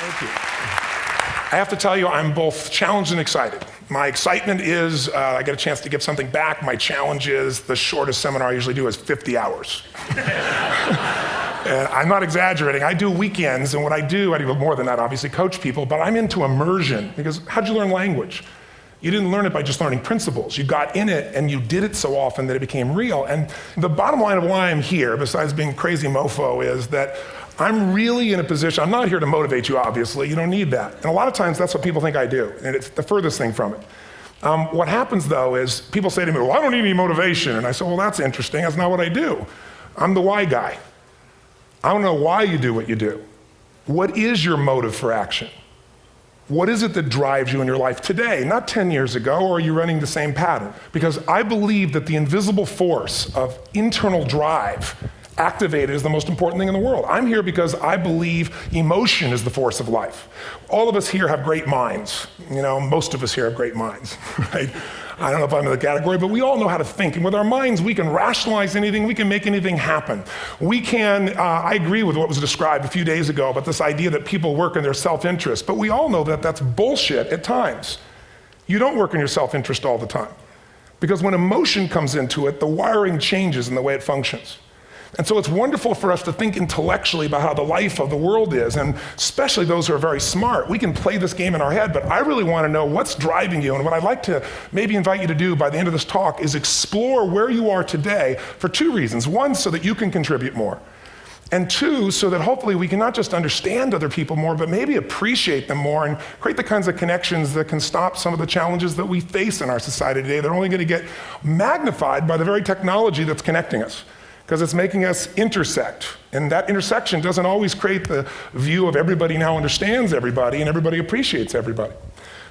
Thank you. I have to tell you, I'm both challenged and excited. My excitement is I get a chance to give something back. My challenge is the shortest seminar I usually do is 50 hours. And I'm not exaggerating. I do weekends, and what I do more than that, obviously, coach people, but I'm into immersion, because how'd you learn language? You didn't learn it by just learning principles. You got in it, and you did it so often that it became real. And the bottom line of why I'm here, besides being a crazy mofo, is that I'm really in a position, I'm not here to motivate you, obviously. You don't need that. And a lot of times, that's what people think I do, and it's the furthest thing from it. What happens, though, is people say to me, well, I don't need any motivation. And I say, well, that's interesting. That's not what I do. I'm the why guy. I don't know why you do what you do. What is your motive for action? What is it that drives you in your life today, not 10 years ago, or are you running the same pattern? Because I believe that the invisible force of internal drive activated is the most important thing in the world. I'm here because I believe emotion is the force of life. All of us here have great minds. You know, most of us here have great minds, right? I don't know if I'm in the category, but we all know how to think. And with our minds, we can rationalize anything. We can make anything happen. We can, I agree with what was described a few days ago about this idea that people work in their self-interest. But we all know that that's bullshit at times. You don't work in your self-interest all the time. Because when emotion comes into it, the wiring changes in the way it functions. And so it's wonderful for us to think intellectually about how the life of the world is, and especially those who are very smart. We can play this game in our head, but I really want to know what's driving you. And what I'd like to maybe invite you to do by the end of this talk is explore where you are today for two reasons. One, so that you can contribute more. And two, so that hopefully we can not just understand other people more, but maybe appreciate them more and create the kinds of connections that can stop some of the challenges that we face in our society today. They're only going to get magnified by the very technology that's connecting us, because it's making us intersect. And that intersection doesn't always create the view of everybody now understands everybody and everybody appreciates everybody.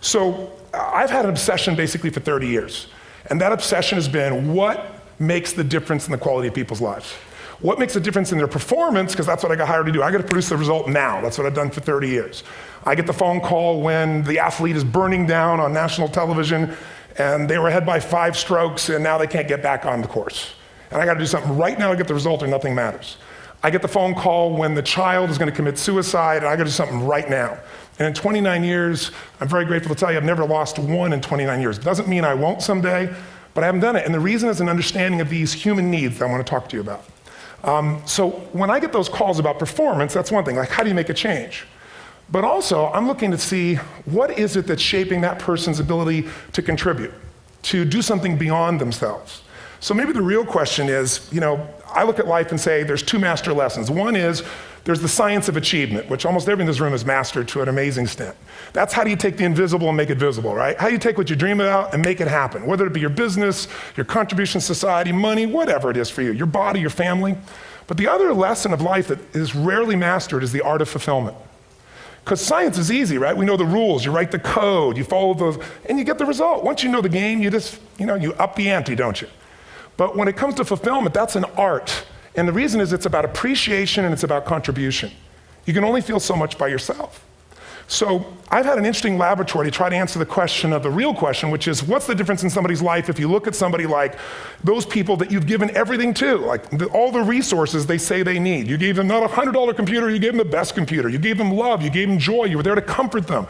So I've had an obsession basically for 30 years. And that obsession has been what makes the difference in the quality of people's lives? What makes a difference in their performance? Because that's what I got hired to do. I got to produce the result now. That's what I've done for 30 years. I get the phone call when the athlete is burning down on national television and they were ahead by 5 strokes and now they can't get back on the course. And I got to do something right now to get the result or nothing matters. I get the phone call when the child is going to commit suicide, and I got to do something right now. And in 29 years, I'm very grateful to tell you I've never lost one in 29 years. It doesn't mean I won't someday, but I haven't done it. And the reason is an understanding of these human needs that I want to talk to you about. So when I get those calls about performance, that's one thing, like how do you make a change? But also, I'm looking to see what is it that's shaping that person's ability to contribute, to do something beyond themselves. So maybe the real question is, you know, I look at life and say there's 2 master lessons. One is there's the science of achievement, which almost everyone in this room has mastered to an amazing extent. That's how do you take the invisible and make it visible, right? How do you take what you dream about and make it happen, whether it be your business, your contribution to society, money, whatever it is for you, your body, your family. But the other lesson of life that is rarely mastered is the art of fulfillment. Because science is easy, right? We know the rules, you write the code, you follow those, and you get the result. Once you know the game, you just, you up the ante, don't you? But when it comes to fulfillment, that's an art. And the reason is it's about appreciation and it's about contribution. You can only feel so much by yourself. So I've had an interesting laboratory to try to answer the question of the real question, which is what's the difference in somebody's life if you look at somebody like those people that you've given everything to, like all the resources they say they need. You gave them not a $100 computer, you gave them the best computer. You gave them love, you gave them joy, you were there to comfort them.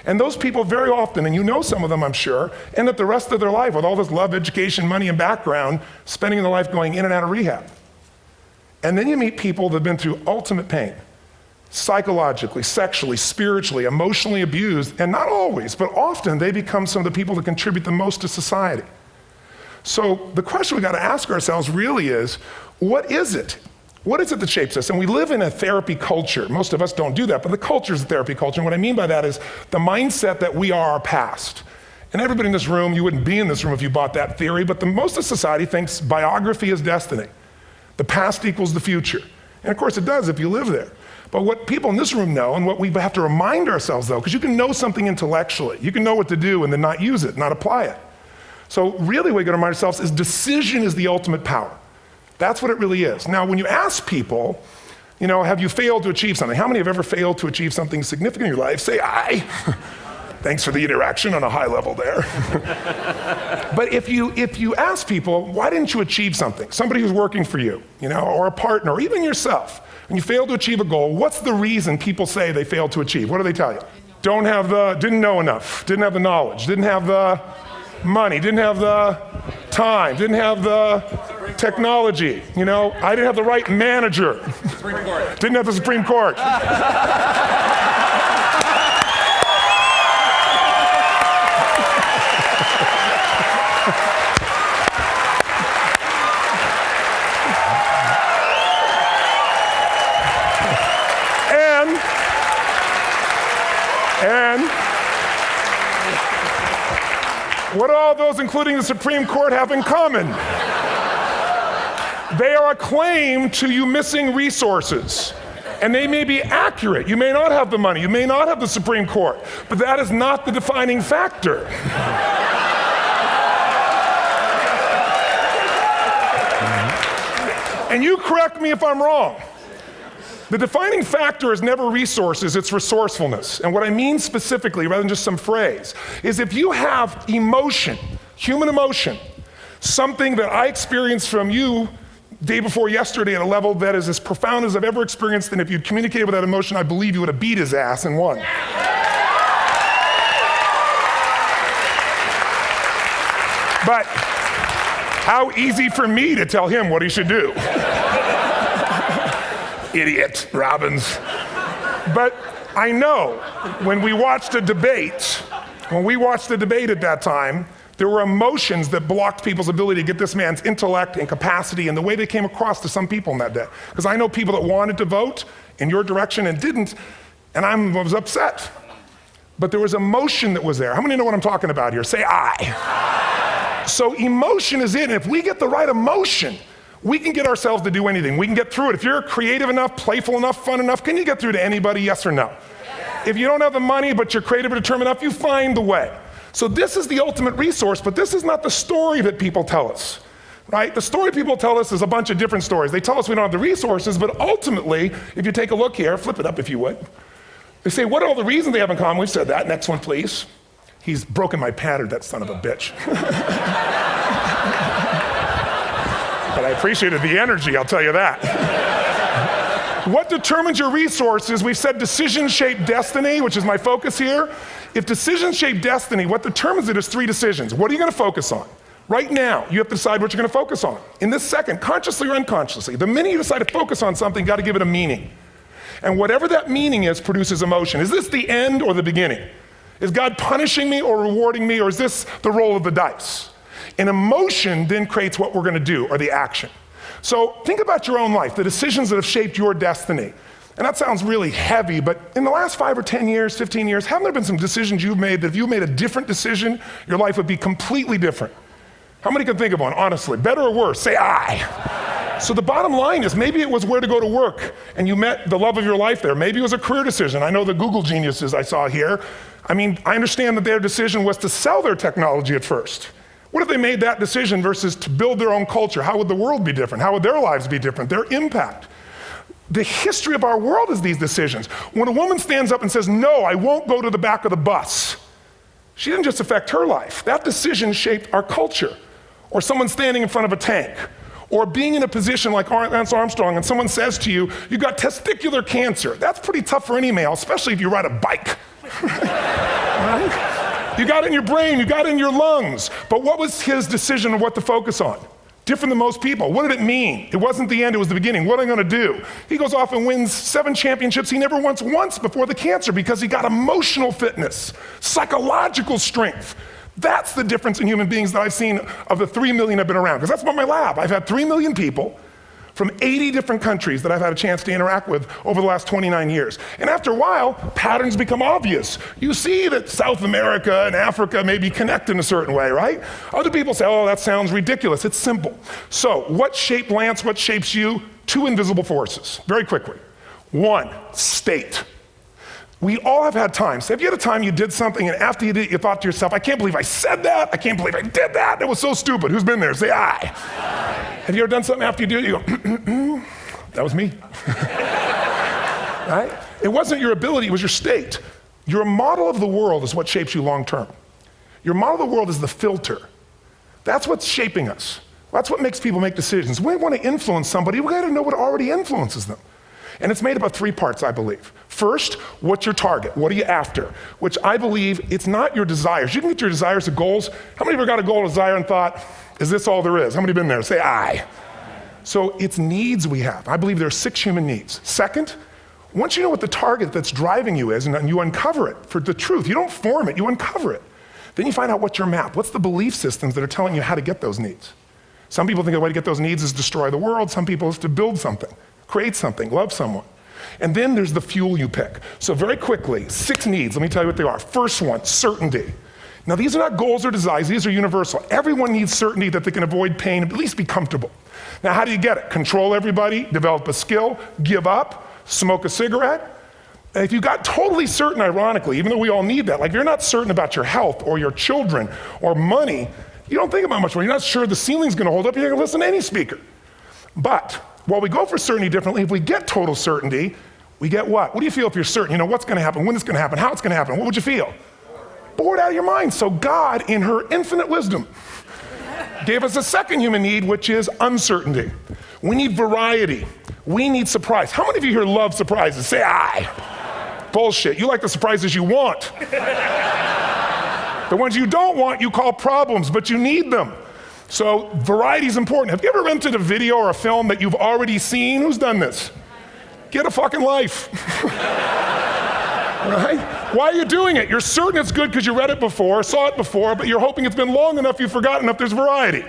And those people very often, and you know some of them I'm sure, end up the rest of their life with all this love, education, money, and background, spending their life going in and out of rehab. And then you meet people that have been through ultimate pain, psychologically, sexually, spiritually, emotionally abused, and not always, but often they become some of the people that contribute the most to society. So the question we got to ask ourselves really is, what is it? What is it that shapes us? And we live in a therapy culture. Most of us don't do that, but the culture is a therapy culture. And what I mean by that is the mindset that we are our past. And everybody in this room, you wouldn't be in this room if you bought that theory, but most of society thinks biography is destiny. The past equals the future. And of course it does if you live there. But what people in this room know, and what we have to remind ourselves though, because you can know something intellectually, you can know what to do and then not use it, not apply it. So really what we got to remind ourselves is decision is the ultimate power. That's what it really is. Now, when you ask people, have you failed to achieve something? How many have ever failed to achieve something significant in your life? Say, I. Thanks for the interaction on a high level there. But if you ask people, why didn't you achieve something? Somebody who's working for you, or a partner, or even yourself. when you fail to achieve a goal, what's the reason people say they failed to achieve? What do they tell you? Didn't know enough, didn't have the knowledge, didn't have the money, didn't have the time, didn't have the technology. You know, I didn't have the right manager. Didn't have the Supreme Court. And what do all those, including the Supreme Court, have in common? They are a claim to you missing resources. And they may be accurate. You may not have the money. You may not have the Supreme Court. But that is not the defining factor. And you correct me if I'm wrong. The defining factor is never resources, it's resourcefulness. And what I mean specifically, rather than just some phrase, is if you have emotion, human emotion, something that I experienced from you day before yesterday at a level that is as profound as I've ever experienced, and if you'd communicated with that emotion, I believe you would have beat his ass and won. But how easy for me to tell him what he should do. Idiot, Robbins. But I know when we watched a debate at that time, there were emotions that blocked people's ability to get this man's intellect and capacity and the way they came across to some people in that day. Because I know people that wanted to vote in your direction and didn't, and I was upset. But there was emotion that was there. How many know what I'm talking about here? Say I. So emotion is it, and if we get the right emotion, we can get ourselves to do anything. We can get through it. If you're creative enough, playful enough, fun enough, can you get through to anybody, yes or no? Yes. If you don't have the money, but you're creative and determined enough, you find the way. So this is the ultimate resource, but this is not the story that people tell us, right? The story people tell us is a bunch of different stories. They tell us we don't have the resources, but ultimately, if you take a look here, flip it up if you would. They say, what are all the reasons they have in common? We've said that. Next one, please. He's broken my pattern, that son of a bitch. But I appreciated the energy, I'll tell you that. What determines your resources? We've said decisions shape destiny, which is my focus here. If decisions shape destiny, what determines it is 3 decisions. What are you going to focus on? Right now, you have to decide what you're going to focus on. In this second, consciously or unconsciously, the minute you decide to focus on something, you've got to give it a meaning. And whatever that meaning is produces emotion. Is this the end or the beginning? Is God punishing me or rewarding me, or is this the roll of the dice? And emotion then creates what we're going to do, or the action. So think about your own life, the decisions that have shaped your destiny. And that sounds really heavy, but in the last 5 or 10 years, 15 years, haven't there been some decisions you've made that if you made a different decision, your life would be completely different? How many can think of one, honestly? Better or worse? Say I. So the bottom line is maybe it was where to go to work and you met the love of your life there. Maybe it was a career decision. I know the Google geniuses I saw here. I mean, I understand that their decision was to sell their technology at first. What if they made that decision versus to build their own culture? How would the world be different? How would their lives be different? Their impact. The history of our world is these decisions. When a woman stands up and says, no, I won't go to the back of the bus, she didn't just affect her life. That decision shaped our culture. Or someone standing in front of a tank. Or being in a position like Lance Armstrong and someone says to you, you've got testicular cancer. That's pretty tough for any male, especially if you ride a bike. Right? You got it in your brain, you got it in your lungs. But what was his decision of what to focus on? Different than most people. What did it mean? It wasn't the end, it was the beginning. What am I going to do? He goes off and wins 7 championships he never won once before the cancer because he got emotional fitness, psychological strength. That's the difference in human beings that I've seen of the 3 million I've been around. Because that's about my lab. I've had 3 million people from 80 different countries that I've had a chance to interact with over the last 29 years. And after a while, patterns become obvious. You see that South America and Africa may be connected in a certain way, right? Other people say, oh, that sounds ridiculous. It's simple. So what shaped Lance, what shapes you? 2 invisible forces, very quickly. 1, state. We all have had times. Have you had a time you did something and after you did it, you thought to yourself, I can't believe I said that. I can't believe I did that. It was so stupid. Who's been there? Say I. Have you ever done something after you do it, you go, that was me. Right? It wasn't your ability, it was your state. Your model of the world is what shapes you long term. Your model of the world is the filter. That's what's shaping us. That's what makes people make decisions. We want to influence somebody, we gotta know what already influences them. And it's made up of 3 parts, I believe. First, what's your target? What are you after? Which I believe it's not your desires. You can get your desires to goals. How many of you got a goal, desire, and thought, is this all there is? How many have been there? Say aye. So it's needs we have. I believe there are 6 human needs. Second, once you know what the target that's driving you is and you uncover it for the truth, you don't form it, you uncover it. Then you find out what's your map. What's the belief systems that are telling you how to get those needs? Some people think the way to get those needs is destroy the world. Some people is to build something, create something, love someone. And then there's the fuel you pick. So very quickly, 6 needs, let me tell you what they are. First one, certainty. Now these are not goals or desires, these are universal. Everyone needs certainty that they can avoid pain, at least be comfortable. Now how do you get it? Control everybody, develop a skill, give up, smoke a cigarette. And if you got totally certain, ironically, even though we all need that, like if you're not certain about your health or your children or money, you don't think about much more. You're not sure the ceiling's gonna hold up, you're gonna listen to any speaker. But while we go for certainty differently, if we get total certainty, we get what? What do you feel if you're certain? You know what's gonna happen, when it's gonna happen, how it's gonna happen, what would you feel? Bored out of your mind. So God, in her infinite wisdom, gave us a second human need, which is uncertainty. We need variety. We need surprise. How many of you here love surprises? Say aye. Bullshit. You like the surprises you want. The ones you don't want, you call problems, but you need them. So variety is important. Have you ever rented a video or a film that you've already seen? Who's done this? Get a fucking life. Right? Why are you doing it? You're certain it's good because you read it before, saw it before, but you're hoping it's been long enough you've forgotten enough there's variety.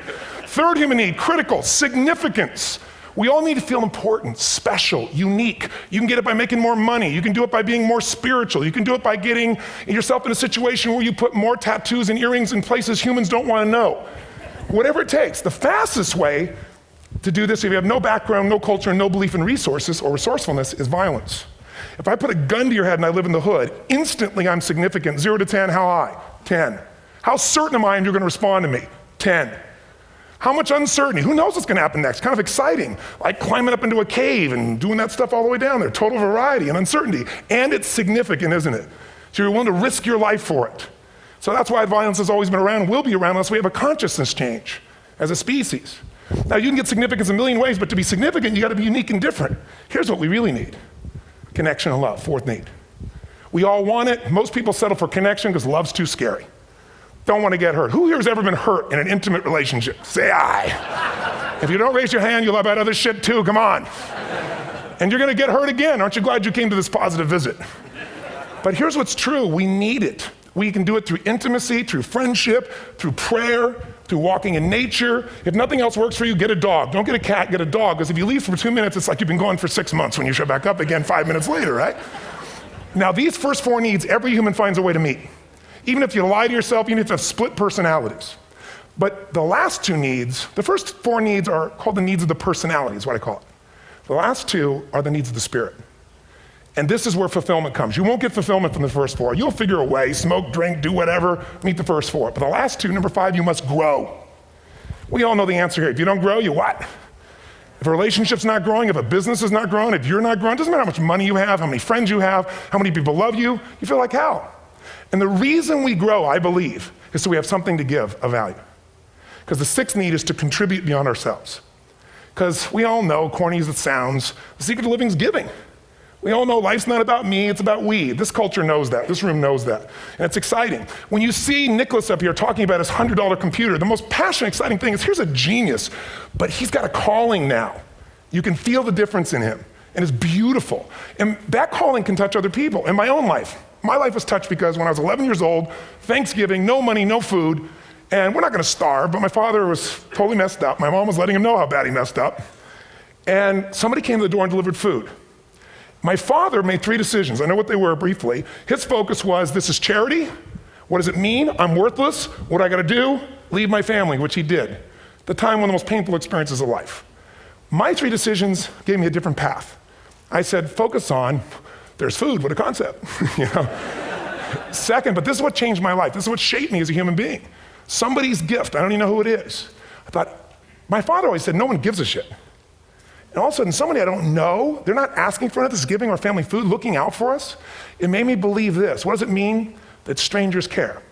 Third human need, critical, significance. We all need to feel important, special, unique. You can get it by making more money. You can do it by being more spiritual. You can do it by getting yourself in a situation where you put more tattoos and earrings in places humans don't want to know. Whatever it takes. The fastest way to do this, if you have no background, no culture, and no belief in resources or resourcefulness, is violence. If I put a gun to your head and I live in the hood, instantly I'm significant. 0 to 10, how high? 10. How certain am I you're gonna respond to me? 10. How much uncertainty? Who knows what's gonna happen next? Kind of exciting, like climbing up into a cave and doing that stuff all the way down there. Total variety and uncertainty. And it's significant, isn't it? So you're willing to risk your life for it. So that's why violence has always been around and will be around unless we have a consciousness change as a species. Now you can get significance a million ways, but to be significant, you gotta be unique and different. Here's what we really need. Connection and love, fourth need. We all want it. Most people settle for connection because love's too scary. Don't want to get hurt. Who here has ever been hurt in an intimate relationship? Say aye. If you don't raise your hand, you'll have about other shit too, come on. And you're gonna get hurt again. Aren't you glad you came to this positive visit? But here's what's true, we need it. We can do it through intimacy, through friendship, through prayer, through walking in nature. If nothing else works for you, get a dog. Don't get a cat, get a dog, because if you leave for 2 minutes, it's like you've been gone for 6 months when you show back up again 5 minutes later, right? Now these first 4 needs, every human finds a way to meet. Even if you lie to yourself, even if you have split personalities. But the last 2 needs, the first 4 needs are called the needs of the personality, is what I call it. The last 2 are the needs of the spirit. And this is where fulfillment comes. You won't get fulfillment from the first 4. You'll figure a way, smoke, drink, do whatever, meet the first 4. But the last 2, number 5, you must grow. We all know the answer here. If you don't grow, you what? If a relationship's not growing, if a business is not growing, if you're not growing, it doesn't matter how much money you have, how many friends you have, how many people love you, you feel like hell. And the reason we grow, I believe, is so we have something to give of value. Because the 6th need is to contribute beyond ourselves. Because we all know, corny as it sounds, the secret of living is giving. We all know life's not about me, it's about we. This culture knows that, this room knows that. And it's exciting. When you see Nicholas up here talking about his $100 computer, the most passionate, exciting thing is here's a genius, but he's got a calling now. You can feel the difference in him, and it's beautiful. And that calling can touch other people. In my own life, my life was touched because when I was 11 years old, Thanksgiving, no money, no food, and we're not gonna starve, but my father was totally messed up. My mom was letting him know how bad he messed up. And somebody came to the door and delivered food. My father made 3 decisions. I know what they were briefly. His focus was, this is charity. What does it mean? I'm worthless. What do I gotta do? Leave my family, which he did. The time, one of the most painful experiences of life. My 3 decisions gave me a different path. I said, focus on, there's food, what a concept, you know? Second, but this is what changed my life. This is what shaped me as a human being. Somebody's gift, I don't even know who it is. I thought, my father always said, no one gives a shit. And all of a sudden, somebody I don't know, they're not asking for it, this is giving our family food, looking out for us. It made me believe this. What does it mean? That strangers care.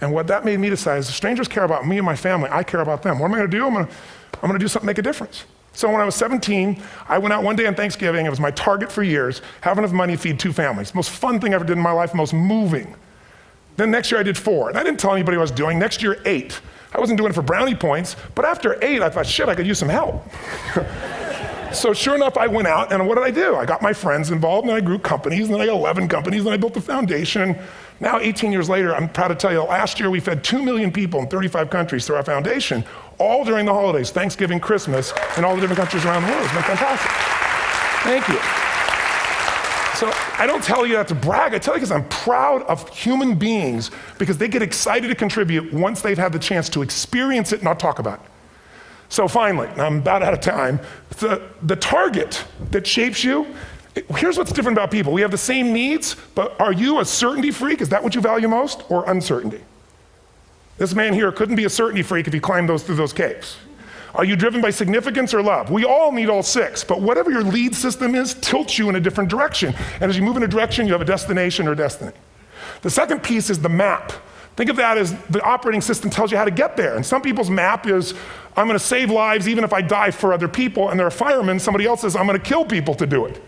And what that made me decide is if strangers care about me and my family, I care about them. What am I gonna do? I'm gonna do something to make a difference. So when I was 17, I went out one day on Thanksgiving. It was my target for years, have enough money to feed 2 families. Most fun thing I ever did in my life, most moving. Then next year I did 4, and I didn't tell anybody what I was doing. Next year, 8. I wasn't doing it for brownie points, but after 8, I thought, shit, I could use some help. So sure enough, I went out, and what did I do? I got my friends involved, and I grew companies, and then I got 11 companies, and I built the foundation. Now, 18 years later, I'm proud to tell you, last year we fed 2 million people in 35 countries through our foundation, all during the holidays, Thanksgiving, Christmas, in all the different countries around the world. It's been fantastic. Thank you. So I don't tell you that to brag, I tell you because I'm proud of human beings because they get excited to contribute once they've had the chance to experience it and not talk about it. So finally, I'm about out of time, the target that shapes you, here's what's different about people. We have the same needs, but are you a certainty freak? Is that what you value most, or uncertainty? This man here couldn't be a certainty freak if he climbed through those caves. Are you driven by significance or love? We all need all 6, but whatever your lead system is tilts you in a different direction. And as you move in a direction, you have a destination or destiny. The second piece is the map. Think of that as the operating system tells you how to get there. And some people's map is, I'm gonna save lives even if I die for other people, and they're a fireman. Somebody else says, I'm gonna kill people to do it.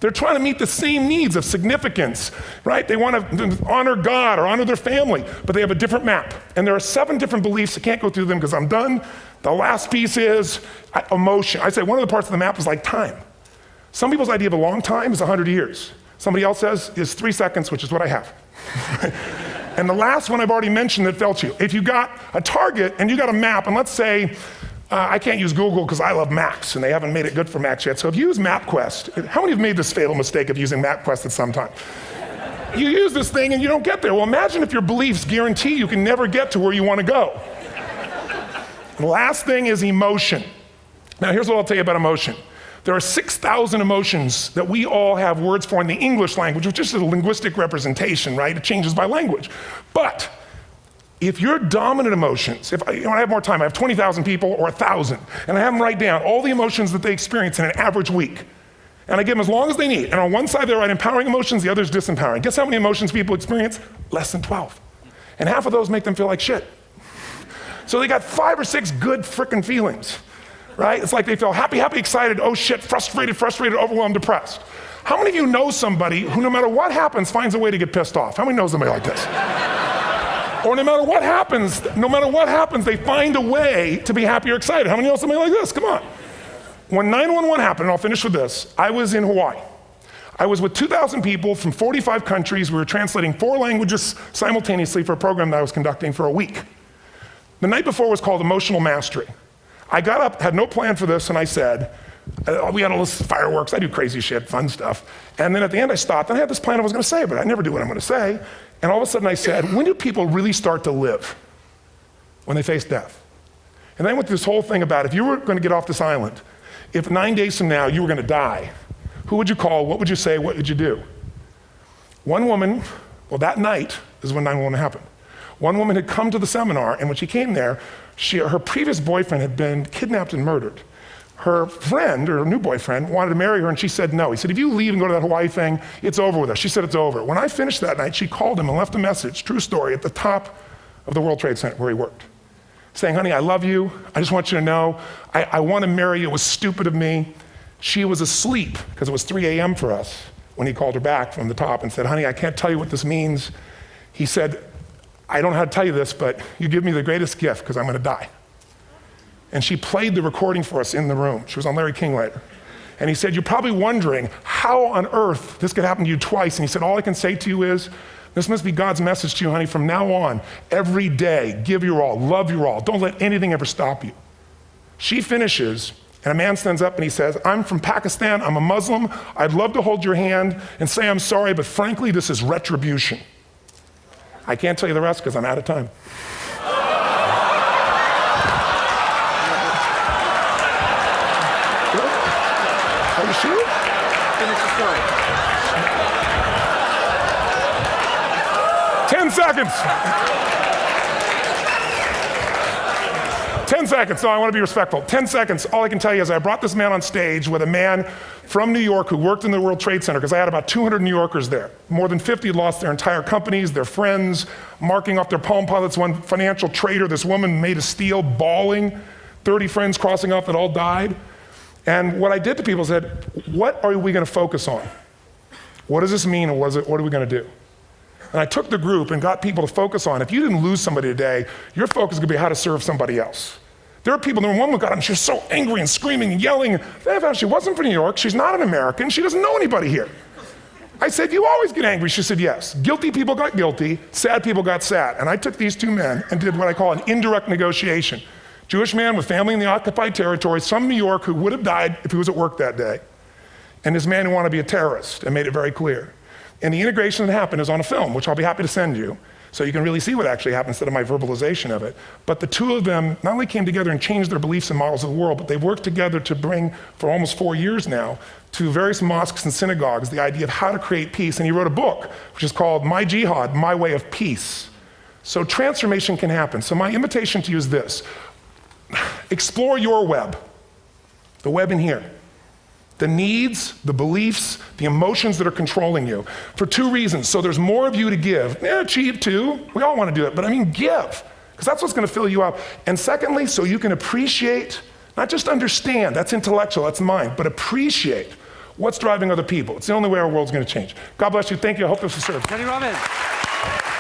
They're trying to meet the same needs of significance, right? They want to honor God or honor their family, but they have a different map. And there are 7 different beliefs. I can't go through them because I'm done. The last piece is emotion. I say one of the parts of the map is like time. Some people's idea of a long time is 100 years. Somebody else says is 3 seconds, which is what I have. And the last one I've already mentioned that felt you. If you got a target and you got a map, and let's say, I can't use Google because I love maps, and they haven't made it good for Macs yet. So if you use MapQuest, how many have made this fatal mistake of using MapQuest at some time? You use this thing and you don't get there. Well, imagine if your beliefs guarantee you can never get to where you want to go. The last thing is emotion. Now here's what I'll tell you about emotion. There are 6,000 emotions that we all have words for in the English language, which is a linguistic representation, right? It changes by language. But if your dominant emotions, if I have more time, I have 20,000 people or 1,000, and I have them write down all the emotions that they experience in an average week. And I give them as long as they need. And on one side they write empowering emotions, the other is disempowering. Guess how many emotions people experience? Less than 12. And half of those make them feel like shit. So they got 5 or 6 good frickin' feelings, right? It's like they feel happy, happy, excited, oh shit, frustrated, overwhelmed, depressed. How many of you know somebody who no matter what happens finds a way to get pissed off? How many know somebody like this? Or no matter what happens, they find a way to be happy or excited. How many know somebody like this? Come on. When 9/11 happened, and I'll finish with this, I was in Hawaii. I was with 2,000 people from 45 countries. We were translating 4 languages simultaneously for a program that I was conducting for a week. The night before was called Emotional Mastery. I got up, had no plan for this, and I said, we had all this fireworks, I do crazy shit, fun stuff. And then at the end I stopped, and I had this plan I was gonna say, but I never do what I'm gonna say. And all of a sudden I said, when do people really start to live? When they face death. And then I went through this whole thing about if you were gonna get off this island, if 9 days from now you were gonna die, who would you call, what would you say, what would you do? One woman, well that night is when 9/11 happened. One woman had come to the seminar, and when she came there, her previous boyfriend had been kidnapped and murdered. Her friend, or her new boyfriend, wanted to marry her, and she said no. He said, if you leave and go to that Hawaii thing, it's over with us. She said, it's over. When I finished that night, she called him and left a message, true story, at the top of the World Trade Center where he worked, saying, honey, I love you. I just want you to know, I want to marry you. It was stupid of me. She was asleep, because it was 3 a.m. for us, when he called her back from the top and said, honey, I can't tell you what this means. He said, I don't know how to tell you this, but you give me the greatest gift, because I'm going to die. And she played the recording for us in the room. She was on Larry King later. And he said, you're probably wondering how on earth this could happen to you twice. And he said, all I can say to you is, this must be God's message to you, honey. From now on, every day, give your all, love your all. Don't let anything ever stop you. She finishes, and a man stands up and he says, I'm from Pakistan, I'm a Muslim. I'd love to hold your hand and say I'm sorry, but frankly, this is retribution. I can't tell you the rest because I'm out of time. Are you sure? Finish the story. 10 seconds. 10 seconds. No, I want to be respectful. 10 seconds. All I can tell you is I brought this man on stage with a man from New York who worked in the World Trade Center, because I had about 200 New Yorkers there. More than 50 lost their entire companies, their friends, marking off their Palm Pilots. One financial trader, this woman made of steel, bawling. 30 friends crossing off that all died. And what I did to people said, what are we going to focus on? What does this mean, and what are we going to do? And I took the group and got people to focus on, if you didn't lose somebody today, your focus is going to be how to serve somebody else. There are people, one woman got up and she was so angry and screaming and yelling. She wasn't from New York, she's not an American, she doesn't know anybody here. I said, you always get angry. She said, yes. Guilty people got guilty, sad people got sad. And I took these two men and did what I call an indirect negotiation. Jewish man with family in the occupied territory, some New York who would have died if he was at work that day. And this man who wanted to be a terrorist and made it very clear. And the integration that happened is on a film, which I'll be happy to send you, so you can really see what actually happened instead of my verbalization of it. But the two of them not only came together and changed their beliefs and models of the world, but they've worked together to bring, for almost 4 years now, to various mosques and synagogues, the idea of how to create peace. And he wrote a book, which is called My Jihad, My Way of Peace. So transformation can happen. So my invitation to you is this. Explore your web, the web in here. The needs, the beliefs, the emotions that are controlling you, for two reasons. So there's more of you to give. Achieve too, we all want to do it, but I mean give, because that's what's going to fill you up. And secondly, so you can appreciate, not just understand, that's intellectual, that's mind, but appreciate what's driving other people. It's the only way our world's going to change. God bless you, thank you, I hope this will serve. Robbins.